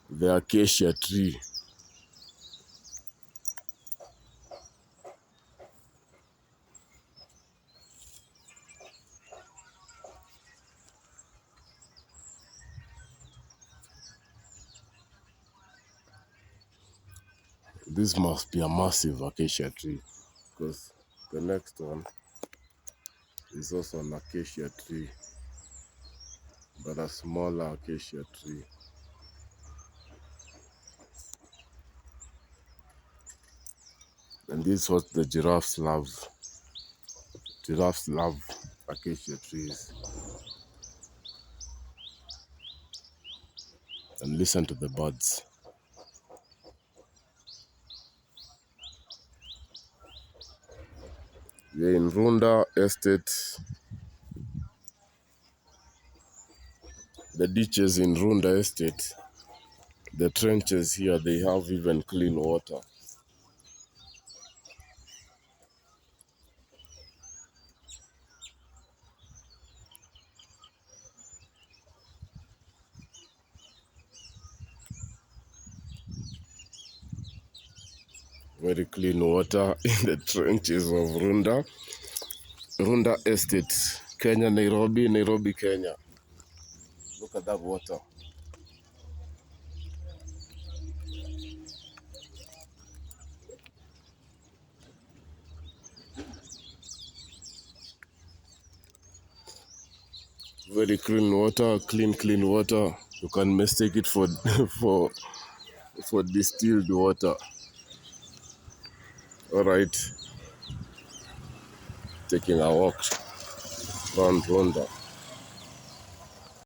the acacia tree. This must be a massive acacia tree, because the next one is also an acacia tree, but a smaller acacia tree. And this is what the giraffes love. Giraffes love acacia trees. And listen to the birds. We're in Runda estate. The ditches in Runda estate, the trenches here, they have even clean water. Very clean water in the trenches of Runda. Runda estate, Kenya, Nairobi, Nairobi, Kenya. Look at that water. Very clean water, clean water. You can mistake it for for distilled water. All right, taking a walk around Runda.